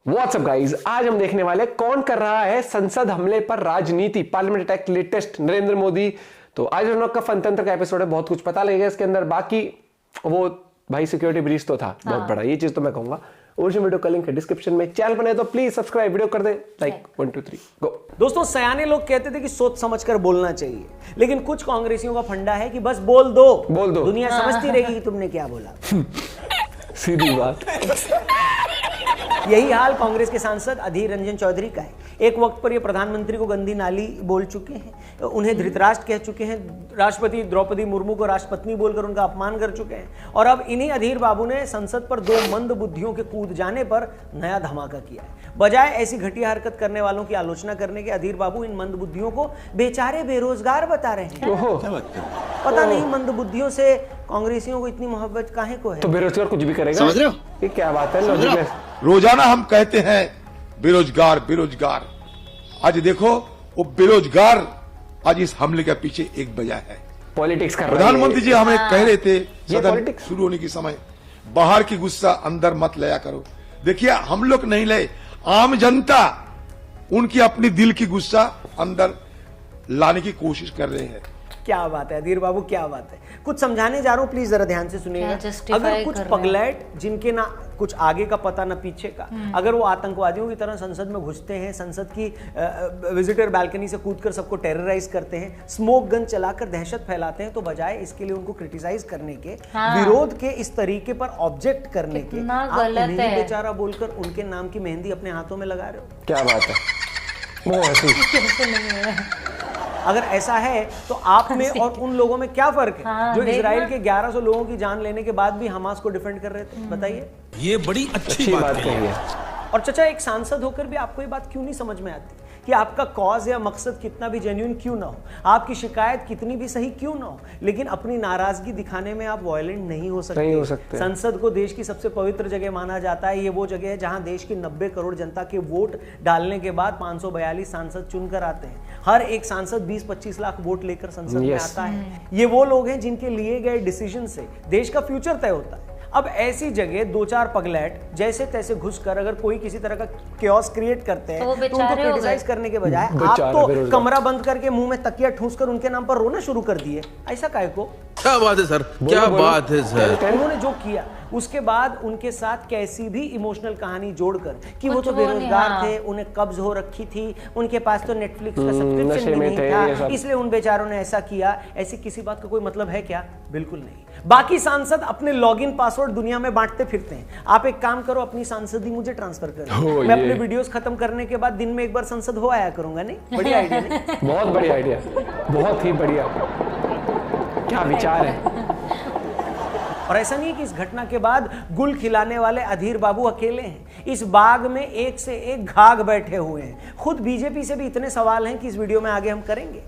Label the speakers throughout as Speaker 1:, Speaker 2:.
Speaker 1: WhatsApp guys, आज हम देखने वाले कौन कर रहा है संसद हमले पर राजनीति, parliament attack latest Narendra Modi. तो आज हम लोग का फनतंत्र का एपिसोड है, बहुत कुछ पता लगेगा इसके अंदर। बाकी वो भाई सिक्योरिटी ब्रीच तो था बहुत बड़ा, ये चीज तो मैं कहूंगा। ओरिजिनल वीडियो का लिंक है डिस्क्रिप्शन में। चैनल पर नए तो प्लीज सब्सक्राइब, वीडियो कर दे लाइक। 1 2 3 गो।
Speaker 2: दोस्तों, सयाने लोग कहते थे कि सोच समझकर बोलना चाहिए, लेकिन कुछ कांग्रेसियों का फंडा है कि बस बोल दो, दुनिया समझती रहेगी कि तुमने क्या बोला।
Speaker 1: सीधी बात।
Speaker 2: यही हाल कांग्रेस के सांसद अधीर रंजन चौधरी का है। एक वक्त पर ये प्रधानमंत्री को गंदी नाली बोल चुके हैं, उन्हें धृतराष्ट्र कह चुके हैं, राष्ट्रपति द्रौपदी मुर्मू को राष्ट्रपत्नी बोलकर उनका अपमान कर चुके हैं, और अब इन्हीं अधीर बाबू ने संसद पर दो मंद बुद्धियों के कूद जाने पर नया धमाका किया है। बजाय ऐसी घटिया हरकत करने वालों की आलोचना करने के अधीर बाबू इन मंद बुद्धियों को बेचारे बेरोजगार बता रहे हैं। पता नहीं मंद बुद्धियों से कांग्रेसियों को इतनी मोहब्बत काहे को है।
Speaker 1: तो बेरोजगार कुछ भी करेगा, समझ रहे हो? ये क्या बात है? लॉजिक
Speaker 3: रोजाना हम कहते हैं बेरोजगार बेरोजगार। आज देखो वो बेरोजगार आज इस हमले के पीछे एक वजह है।
Speaker 1: पॉलिटिक्स कर
Speaker 3: प्रधानमंत्री जी हमें कह रहे थे
Speaker 1: सदन
Speaker 3: शुरू होने के समय, बाहर की गुस्सा अंदर मत लाया करो। देखिए, हम लोग नहीं लाए, आम जनता उनकी अपनी दिल की गुस्सा अंदर लाने की कोशिश कर रहे हैं।
Speaker 2: क्या बात है अधीर बाबू, क्या बात है। कुछ समझाने जा रहा हूं, प्लीज जरा ध्यान से सुनिएगा। अगर कुछ पगलैट जिनके ना कुछ आगे का पता ना पीछे का, अगर वो आतंकवादियों की तरह संसद में घुसते हैं, संसद की विजिटर बालकनी से कूदकर सबको टेरराइज करते हैं, स्मोक गन चलाकर दहशत फैलाते हैं, तो बजाय इसके लिए उनको क्रिटिसाइज करने के, विरोध के इस तरीके पर ऑब्जेक्ट करने के, आप उन्हें बेचारा बोलकर उनके नाम की मेहंदी अपने हाथों में लगा रहे हो।
Speaker 1: क्या बात है?
Speaker 2: अगर ऐसा है तो आप में और उन लोगों में क्या फर्क है जो इजराइल के 1100 लोगों की जान लेने के बाद भी हमास को डिफेंड कर रहे थे? बताइए।
Speaker 4: ये बड़ी अच्छी बात कही है।
Speaker 2: और चाचा, एक सांसद होकर भी आपको ये बात क्यों नहीं समझ में आती कि आपका कॉज या मकसद कितना भी जेन्युइन क्यों ना हो, आपकी शिकायत कितनी भी सही क्यों ना हो, लेकिन अपनी नाराजगी दिखाने में आप वायलेंट नहीं हो सकते। संसद को देश की सबसे पवित्र जगह माना जाता है। ये वो जगह है जहां देश की 90 करोड़ जनता के वोट डालने के बाद 542 सांसद चुनकर आते हैं। हर एक सांसद 20-25 लाख वोट लेकर संसद में आता है। ये वो लोग हैं जिनके लिए गए डिसीजन से देश का फ्यूचर तय होता है। अब ऐसी जगह दो चार पगलैट जैसे तैसे घुसकर अगर कोई किसी तरह का क्योस क्रिएट करते हैं तो उनको क्रिटिसाइज करने के बजाय आप तो कमरा बंद करके मुंह में तकिया ठूंसकर उनके नाम पर रोना शुरू कर दिए। ऐसा काहे को?
Speaker 4: क्या बात है सर, क्या बात है सर।
Speaker 2: उन्होंने जो किया उसके बाद उनके साथ कैसी भी इमोशनल कहानी जोड़कर कि वो तो बेरोजगार थे, उन्हें कब्ज हो रखी थी, उनके पास तो नेटफ्लिक्स का सब्सक्रिप्शन भी नहीं था, इसलिए उन बेचारों ने ऐसा किया, ऐसी किसी बात का कोई मतलब है क्या? बिल्कुल नहीं। बाकी सांसद अपने लॉगिन पासवर्ड दुनिया में बांटते फिरते हैं। आप एक काम करो, अपनी सांसदी मुझे ट्रांसफर करो, मैं अपने वीडियोस खत्म करने के बाद दिन में एक बार संसद हो आया करूंगा। नहीं, बढ़िया आइडिया नहीं?
Speaker 1: बहुत बढ़िया आइडिया, बहुत ही बढ़िया। क्या विचार है।
Speaker 2: और ऐसा नहीं कि इस घटना के बाद गुल खिलाने वाले अधीर बाबू अकेले हैं। इस बाग में एक से एक घाघ बैठे हुए हैं। खुद बीजेपी से भी इतने सवाल हैं कि इस वीडियो में आगे हम करेंगे।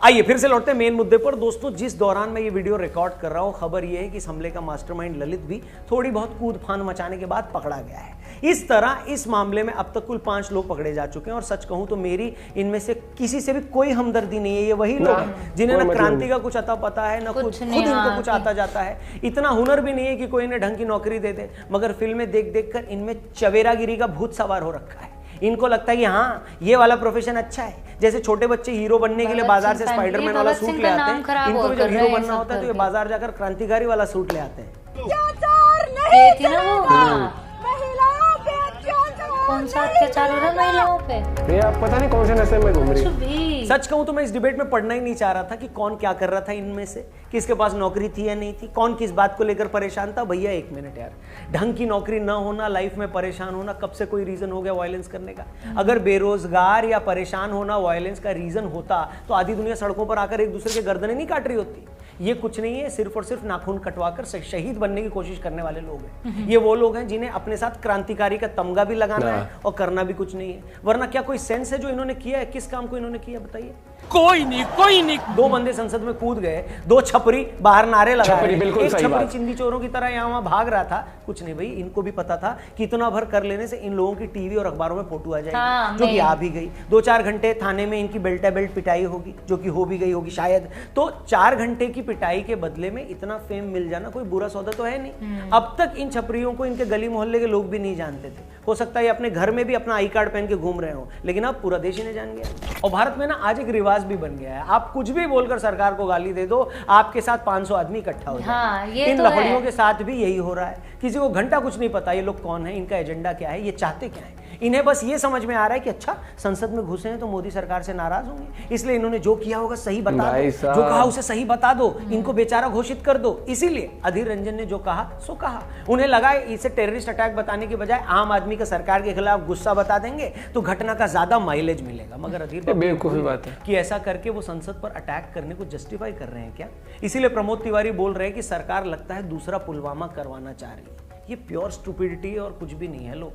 Speaker 2: आइए फिर से लौटते हैं मेन मुद्दे पर। दोस्तों, जिस दौरान मैं ये वीडियो रिकॉर्ड कर रहा हूं, खबर ये है कि इस हमले का मास्टरमाइंड ललित भी थोड़ी बहुत कूद फान मचाने के बाद पकड़ा गया है। इस तरह इस मामले में अब तक कुल 5 लोग पकड़े जा चुके हैं, और सच कहूं तो मेरी इनमें से किसी से भी कोई हमदर्दी नहीं है। ये वही लोग हैं जिन्हें ना क्रांति का कुछ अता पता है, ना खुद इनको कुछ आता जाता है। इतना हुनर भी नहीं है कि कोई इन्हें ढंग की नौकरी दे दे, मगर फिल्में देख देख कर इनमें चवेरागिरी का भूत सवार हो रखा है। इनको लगता है कि हाँ, ये वाला प्रोफेशन अच्छा है। जैसे छोटे बच्चे हीरो बनने के लिए बाजार से स्पाइडरमैन वाला सूट ले आते हैं, इनको भी जब हीरो बनना होता है तो ये बाजार जाकर क्रांतिकारी वाला सूट ले आते हैं।
Speaker 5: कौन सा अत्याचार हो रहा है महिलाओं पे?
Speaker 1: ये आप पता नहीं कौन से नशे में घूम रही।
Speaker 2: सच कहूं तो मैं इस डिबेट में पढ़ना ही नहीं चाह रहा था कि कौन क्या कर रहा था इनमें से, किसके पास नौकरी थी या नहीं थी, कौन किस बात को लेकर परेशान था। भैया एक मिनट यार, ढंग की नौकरी ना होना, लाइफ में परेशान होना कब से कोई रीजन हो गया वायलेंस करने का? अगर बेरोजगार या परेशान होना वायलेंस का रीजन होता तो आधी दुनिया सड़कों पर आकर एक दूसरे के गर्दनें नहीं काट रही होती। ये कुछ नहीं है, सिर्फ और सिर्फ नाखून कटवाकर शहीद बनने की कोशिश करने वाले लोग हैं। ये वो लोग हैं जिन्हें अपने साथ क्रांतिकारी का तमगा भी लगाना है और करना भी कुछ नहीं है। वरना क्या कोई सेंस है जो इन्होंने किया है? किस काम को इन्होंने किया बताइए?
Speaker 4: कोई नहीं।
Speaker 2: 2 बंदे संसद में कूद गए, 2 छपरी बाहर नारे लगा रहे, एक छपरी चिंदी चोरों की तरह यहाँ वहां भाग रहा था। कुछ नहीं भाई, इनको भी पता था कि इतना भर कर लेने से इन लोगों की टीवी और अखबारों में फोटो आ जाएगी, जो कि आ भी गई। 2-4 घंटे थाने में इनकी बेल्टा बेल्ट पिटाई होगी, जो कि हो भी गई होगी शायद। तो 4 घंटे की पिटाई के बदले में इतना फेम मिल जाना कोई बुरा सौदा तो है नहीं। अब तक इन छपरियों को इनके गली मोहल्ले के लोग भी नहीं जानते थे। हो सकता है ये अपने घर में भी अपना आई कार्ड पहन के घूम रहे हो, लेकिन अब पूरा देश इन्हें जान गया। और भारत में ना आज एक रिवाज भी बन गया है, आप कुछ भी बोलकर सरकार को गाली दे दो, आपके साथ 500 आदमी इकट्ठा हो जाए। इन लफड़ियों के साथ भी यही हो रहा है। किसी को घंटा कुछ नहीं पता ये लोग कौन है, इनका एजेंडा क्या है, ये चाहते क्या है। इन्हें बस ये समझ में आ रहा है कि अच्छा संसद में घुसे हैं तो मोदी सरकार से नाराज होंगे, इसलिए इन्होंने जो किया होगा सही बता दो, जो कहा उसे सही बता दो, इनको बेचारा घोषित कर दो। इसीलिए अधीर रंजन ने जो कहा सो कहा। उन्हें लगा इसे टेररिस्ट अटैक बताने के बजाय आम आदमी का सरकार के खिलाफ गुस्सा बता देंगे तो घटना का ज्यादा माइलेज मिलेगा। मगर अधीर
Speaker 1: बेवकूफी बात है
Speaker 2: कि ऐसा करके वो संसद पर अटैक करने को जस्टिफाई कर रहे हैं क्या। इसीलिए प्रमोद तिवारी बोल रहे हैं कि सरकार लगता है दूसरा पुलवामा करवाना चाह रही है। ये प्योर स्टूपिडिटी और कुछ भी नहीं है। लोग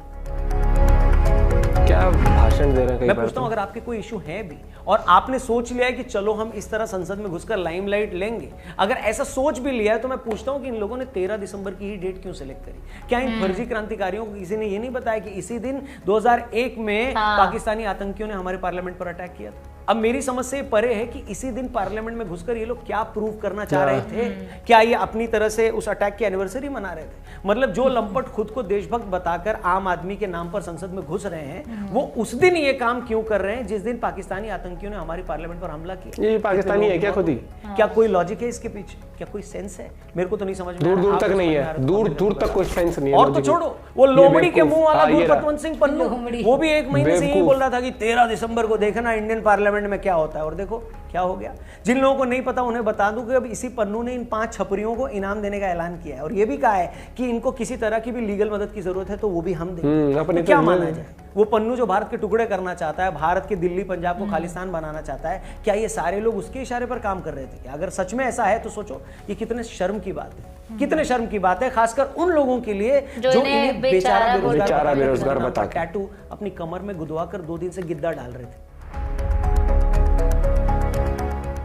Speaker 1: क्या भाषण दे रहे हैं।
Speaker 2: मैं पूछता हूं अगर आपके कोई इशू है भी और आपने सोच लिया है कि चलो हम इस तरह संसद में घुसकर लाइमलाइट लेंगे, अगर ऐसा सोच भी लिया है तो मैं पूछता हूं कि इन लोगों ने 13 दिसंबर की ही डेट क्यों सिलेक्ट करी। क्या इन फर्जी क्रांतिकारियों को किसी ने ये नहीं बताया कि इसी दिन 2001 में पाकिस्तानी आतंकियों ने हमारे पार्लियामेंट पर अटैक किया था। अब मेरी समझ से परे है कि इसी दिन पार्लियामेंट में घुसकर ये लोग क्या प्रूव करना चाह रहे थे। क्या ये अपनी तरह से उस अटैक की एनिवर्सरी मना रहे थे। मतलब जो लंपट खुद को देशभक्त बताकर आम आदमी के नाम पर संसद में घुस रहे हैं, वो उस दिन ये काम क्यों कर रहे हैं जिस दिन पाकिस्तानी आतंकियों ने हमारी पार्लियामेंट पर हमला किया।
Speaker 1: ये पाकिस्तानी है क्या खुद ही?
Speaker 2: क्या कोई लॉजिक है इसके पीछे? क्या कोई सेंस है? मेरे को तो नहीं समझ में।
Speaker 1: दूर दूर तक नहीं है, दूर दूर तक कोई सेंस नहीं है।
Speaker 2: और तो छोड़ो वो लोमड़ी के मुंह वाला गुरपतवंत सिंह पन्नू, वो भी एक महीने से यही बोल रहा था कि 13 दिसंबर को देखना इंडियन पार्लियामेंट में क्या होता है। और देखो क्या हो गया। जिन लोगों को नहीं पता उन्हें बता दूं कि अब इसी पन्नू ने इन 5 छपरियों को इनाम देने का ऐलान किया है और ये भी कहा है कि इनको किसी तरह की भी लीगल मदद की जरूरत है तो वो भी हम देंगे। तो क्या माना जाए। वो पन्नू जो भारत के टुकड़े करना चाहता है, भारत के दिल्ली पंजाब को खालिस्तान बनाना चाहता है, क्या ये सारे लोग उसके इशारे पर काम कर रहे थे? अगर सच में ऐसा है तो सोचो ये कितने शर्म की बात है, कितने शर्म की बात है, खासकर उन लोगों के लिए जो इन्हें बेचारा बेरोजगार बता टैटू अपनी कमर में गुदवा कर 2 दिन से गिद्दा डाल रहे थे।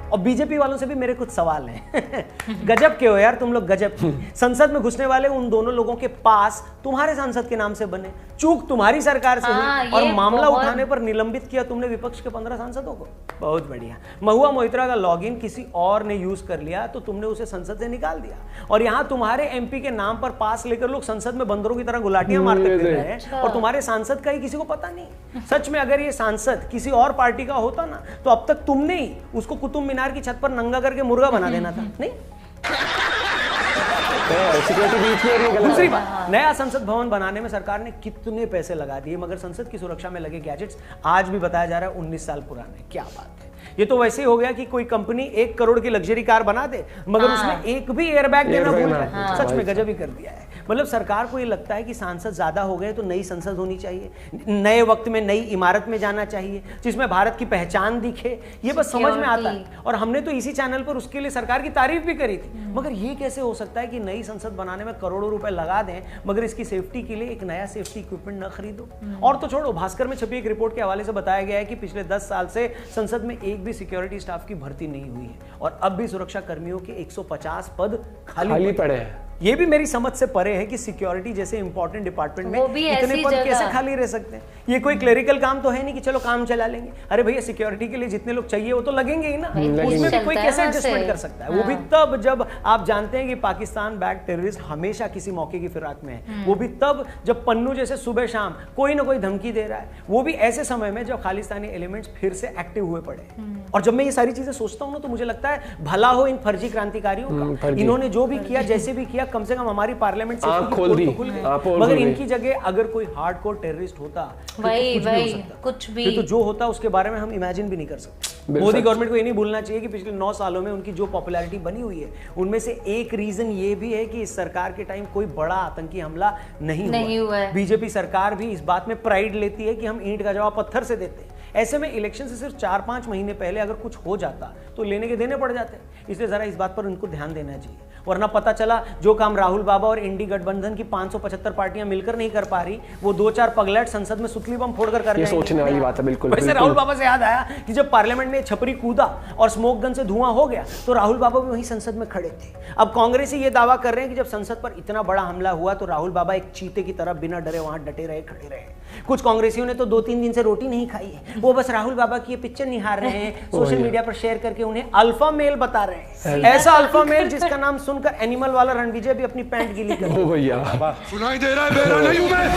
Speaker 2: और बीजेपी वालों से भी मेरे कुछ सवाल हैं। गजब के हो यार तुम लोग, गजब। संसद में घुसने वाले उन दोनों लोगों के पास तुम्हारे सांसद के नाम से बने, चूक तुम्हारी सरकार से हुई और मामला उठाने पर निलंबित किया तुमने विपक्ष के 15 सांसदों को। बहुत बढ़िया। महुआ मोइत्रा का लॉगिन किसी और ने यूज कर लिया तो तुमने उसे संसद से निकाल दिया और यहाँ तुम्हारे एमपी के नाम पर पास लेकर लोग संसद में बंदरों की तरह गुलाटियां मारते फिर रहे हैं और तुम्हारे सांसद का ही किसी को पता नहीं। सच में अगर ये सांसद किसी और पार्टी का होता ना तो अब तक तुमने ही उसको कुतुब मीनार की छत पर नंगा करके मुर्गा बना देना था। नहीं दूसरी बात, नया संसद भवन बनाने में सरकार ने कितने पैसे लगा दिए मगर संसद की सुरक्षा में लगे गैजेट्स आज भी बताया जा रहा है 19 साल पुराने। क्या बात है। ये तो वैसे ही हो गया कि कोई कंपनी 1 करोड़ की लग्जरी कार बना दे मगर उसमें एक भी एयरबैग देना भूल जाए। सच में गजब ही कर दिया है। मतलब सरकार को ये लगता है कि सांसद ज्यादा हो गए तो नई संसद होनी चाहिए, नए वक्त में नई इमारत में जाना चाहिए जिसमें भारत की पहचान दिखे। ये बस समझ में आता है और हमने तो इसी चैनल पर उसके लिए सरकार की तारीफ भी करी थी। मगर ये कैसे हो सकता है कि नई संसद बनाने में करोड़ों रुपए लगा दें मगर इसकी सेफ्टी के लिए एक नया सेफ्टी इक्विपमेंट न खरीदो। और तो छोड़ो, भास्कर में छपी एक रिपोर्ट के हवाले से बताया गया है कि पिछले 10 साल से संसद में एक भी सिक्योरिटी स्टाफ की भर्ती नहीं हुई है और अब भी सुरक्षा कर्मियों के 150 पद खाली पड़े हैं। ये भी मेरी समझ से परे है कि सिक्योरिटी जैसे इंपॉर्टेंट डिपार्टमेंट में इतने पद कैसे खाली रह सकते हैं। ये कोई क्लेरिकल काम तो है नहीं कि चलो काम चला लेंगे। अरे भैया सिक्योरिटी के लिए जितने लोग चाहिए वो तो लगेंगे ही ना, उसमें भी कोई कैसे एडजस्टमेंट कर सकता है। वो भी तब जब आप जानते हैं कि पाकिस्तान बैक टेररिस्ट हमेशा किसी मौके की फिराक में है। वो भी तब जब पन्नू जैसे सुबह शाम कोई ना कोई धमकी दे रहा है। वो भी ऐसे समय में जब खालिस्तानी एलिमेंट्स फिर से एक्टिव हुए पड़े। और जब मैं ये सारी चीजें सोचता हूँ ना तो मुझे लगता है भला हो इन फर्जी क्रांतिकारियों का। इन्होंने जो भी किया जैसे भी किया कम से कम हमारी पार्लियामेंट से खोल दी। मगर इनकी जगह अगर कोई हार्डकोर टेररिस्ट होता
Speaker 5: वही कुछ भी
Speaker 2: तो जो होता उसके बारे में हम इमेजिन भी नहीं कर सकते। मोदी गवर्नमेंट को ये नहीं भूलना चाहिए कि पिछले 9 सालों में उनकी जो पॉपुलैरिटी बनी हुई है उनमें से एक रीजन ये भी है कि इस सरकार के टाइम कोई बड़ा आतंकी हमला नहीं हुआ है। बीजेपी सरकार भी इस बात में प्राइड लेती है कि हम ईंट का जवाब पत्थर से देते हैं। ऐसे में इलेक्शन से सिर्फ 4-5 महीने पहले अगर कुछ हो जाता तो लेने के देने पड़ जाते। इसलिए जरा इस बात पर उनको ध्यान देना चाहिए, वरना पता चला जो काम राहुल बाबा और इंडी गठबंधन की 575 पार्टियां मिलकर नहीं कर पा रही वो 2-4 पगलैट संसद में सुतली बम फोड़कर कर जाएंगे।
Speaker 1: सोचने वाली बात है। बिल्कुल।
Speaker 2: वैसे राहुल बाबा से याद आया कि जब पार्लियामेंट में छपरी कूदा और स्मोक गन से धुआं हो गया तो राहुल बाबा भी वहीं संसद में खड़े थे। अब कांग्रेसी ये दावा कर रहे हैं कि जब संसद पर इतना बड़ा हमला हुआ तो राहुल बाबा एक चीते की तरह बिना डरे वहां डटे रहे, खड़े रहे। कुछ कांग्रेसियों ने तो 2-3 दिन से रोटी नहीं खाई है, वो बस राहुल बाबा की ये पिक्चर निहार रहे हैं, सोशल मीडिया पर शेयर करके उन्हें अल्फा मेल बता रहे हैं। ऐसा अल्फा मेल जिसका नाम सुनकर एनिमल वाला रणविजय भी अपनी पैंट गीली कर
Speaker 1: ओ भैया,
Speaker 3: सुनाई दे रहा है, बेरा नहीं हूं मैं।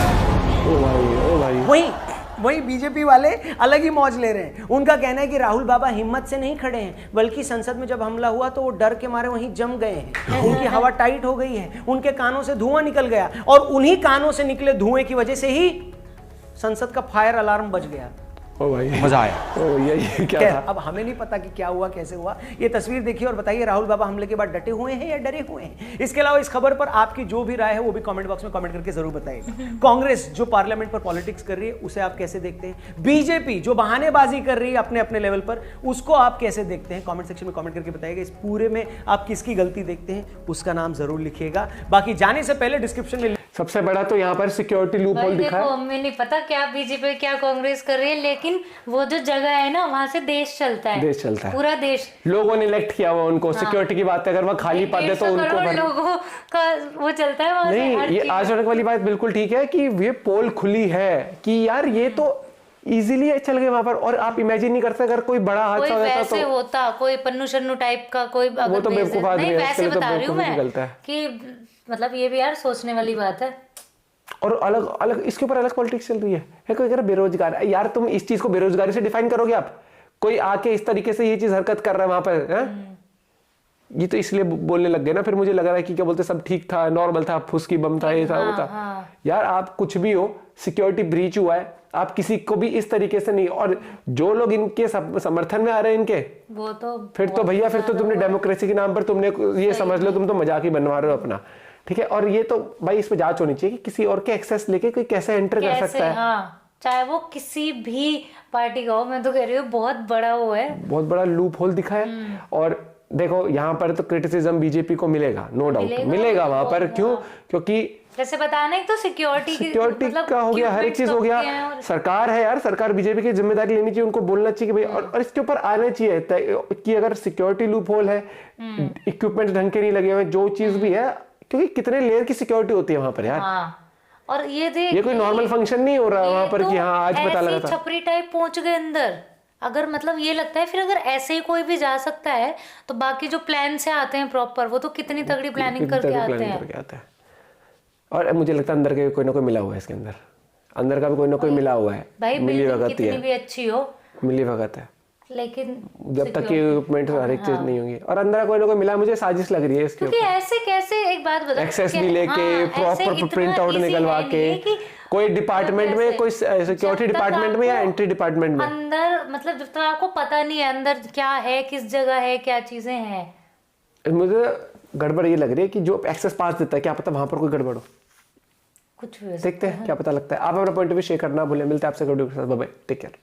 Speaker 1: ओ भाई,
Speaker 2: वही बीजेपी वाले अलग ही मौज ले रहे हैं। उनका कहना है कि राहुल बाबा हिम्मत से नहीं खड़े हैं, बल्कि संसद में जब हमला हुआ तो वो डर के मारे वहीं जम गए हैं। उनकी हवा टाइट हो गई है, उनके कानों से धुआं निकल गया और उन्हीं कानों से निकले धुएं की वजह से ही संसद का फायर अलार्म बज गया।
Speaker 1: ओ भाई,
Speaker 2: मजा आया।
Speaker 1: ओ भैया, ये क्या था?
Speaker 2: अब हमें नहीं पता कि क्या हुआ, कैसे हुआ। ये तस्वीर देखिए और बताइए राहुल बाबा हमले के बाद डटे हुए हैं या डरे हुए हैं। इसके अलावा इस खबर पर आपकी जो भी राय है वो भी कमेंट बॉक्स में कमेंट करके जरूर बताइए। कांग्रेस जो पार्लियामेंट पर पॉलिटिक्स कर रही है उसे आप कैसे देखते हैं? बीजेपी जो बहानेबाजी कर रही है अपने अपने लेवल पर, उसको आप कैसे देखते हैं? कमेंट सेक्शन में कमेंट करके बताइएगा। इस पूरे में आप किसकी गलती देखते हैं उसका नाम जरूर लिखिएगा। बाकी जाने से पहले डिस्क्रिप्शन में
Speaker 1: सबसे बड़ा तो यहाँ पर सिक्योरिटी लूप होल दिखा है।
Speaker 5: हमें नहीं पता क्या बीजेपी क्या कांग्रेस कर रही है, लेकिन वो जो जगह है ना वहाँ से देश चलता है,
Speaker 1: देश चलता है,
Speaker 5: पूरा देश।
Speaker 1: लोगों ने इलेक्ट किया हुआ उनको। सिक्योरिटी की बात है, अगर वहाँ खाली पद है तो उनको
Speaker 5: लोगों का वो चलता है वहाँ से।
Speaker 1: नहीं, ये आज वाली बात बिल्कुल ठीक है कि ये पोल खुली है कि यार ये तो इजीली चल गए वहां पर। और आप इमेजिन नहीं कर सकते अगर कोई बड़ा हादसा हो जाता तो
Speaker 5: होता, कोई पन्नू शन्नू टाइप का कोई,
Speaker 1: वो तो बेवकूफ आदमी है,
Speaker 5: वैसे बता रही हूँ मैं
Speaker 1: निकलता है
Speaker 5: कि मतलब ये भी यार सोचने वाली बात है।
Speaker 1: और अलग अलग इसके ऊपर अलग पॉलिटिक्स चल रही है। कोई अगर बेरोजगार, यार तुम इस चीज को बेरोजगारी से डिफाइन करोगे आप? कोई आके इस तरीके से ये चीज हरकत कर रहा है वहां पर है? ये तो इसलिए बोलने लग गए ना, फिर मुझे लग रहा है कि क्या बोलते सब ठीक था, नॉर्मल था, फुसकी बम था, ये था वो था। यार आप कुछ भी हो, सिक्योरिटी ब्रीच हुआ है, आप किसी को भी इस तरीके से नहीं। और जो लोग इनके समर्थन में आ रहे हैं इनके,
Speaker 5: वो तो
Speaker 1: फिर तो भैया फिर तो तुमने डेमोक्रेसी के नाम पर तुमने ये समझ लो तुम तो मजाक ही बनवा रहे हो अपना, ठीक है। और ये तो भाई इस पे जांच होनी चाहिए कि किसी और के एक्सेस लेके कोई कैसे एंटर कर सकता है।
Speaker 5: हाँ, चाहे वो किसी भी पार्टी का हो। मैं तो कह रही हूँ बहुत बड़ा वो है,
Speaker 1: बहुत बड़ा लूप होल दिखा है। और देखो यहाँ पर तो क्रिटिसिज्म बीजेपी को मिलेगा, नो डाउट मिलेगा वहां पर। क्यों? क्योंकि
Speaker 5: जैसे बताना तो सिक्योरिटी
Speaker 1: मतलब का हो गया, हर एक चीज हो गया। सरकार है यार, सरकार बीजेपी की जिम्मेदारी लेनी चाहिए, उनको बोलना चाहिए कि भाई, और इसके ऊपर आना चाहिए कि अगर सिक्योरिटी लूप होल है, इक्विपमेंट ढंग के नहीं लगे हुए, जो चीज भी है, क्योंकि कितने लेयर की सिक्योरिटी होती है वहां पर यार।
Speaker 5: और ये
Speaker 1: कोई नॉर्मल फंक्शन नहीं हो रहा है वहां पर कि हाँ आज पता लगा था।
Speaker 5: छपरी टाइप पहुंच गए अंदर। अगर मतलब ये लगता है फिर अगर ऐसे ही कोई भी जा सकता है तो बाकी जो प्लान से आते हैं प्रॉपर, वो तो कितनी तगड़ी प्लानिंग करके आते हैं।
Speaker 1: और मुझे लगता है अंदर के कोई ना कोई मिला हुआ है इसके अंदर, अंदर का भी कोई ना कोई मिला हुआ है।
Speaker 5: भाई
Speaker 1: मिली भगत
Speaker 5: कितनी भी अच्छी हो,
Speaker 1: मिली भगत है,
Speaker 5: लेकिन
Speaker 1: जब तक की इक्विपमेंट हर एक चीज नहीं होंगी। और अंदर कोई ना कोई मिला, मुझे साजिश लग रही है इसके ऊपर।
Speaker 5: ऐसे कैसे, एक बात बता,
Speaker 1: एक्सेस भी लेके प्रॉपर प्रिंट आउट निकलवा के, कोई डिपार्टमेंट में, कोई सिक्योरिटी डिपार्टमेंट में या एंट्री डिपार्टमेंट में
Speaker 5: अंदर, मतलब जब तक आपको पता नहीं है अंदर क्या है, किस जगह है, क्या चीजें हैं।
Speaker 1: मुझे गड़बड़ ये लग रही है कि जो एक्सेस पास देता है, क्या पता वहां पर कोई गड़बड़ हो।
Speaker 5: कुछ भी
Speaker 1: देखते हैं क्या पता लगता है। आप अपना पॉइंट ऑफ व्यू शेयर करना भूलें। मिलते हैं आपसे वीडियो के साथ, बाय बाय, टेक केयर।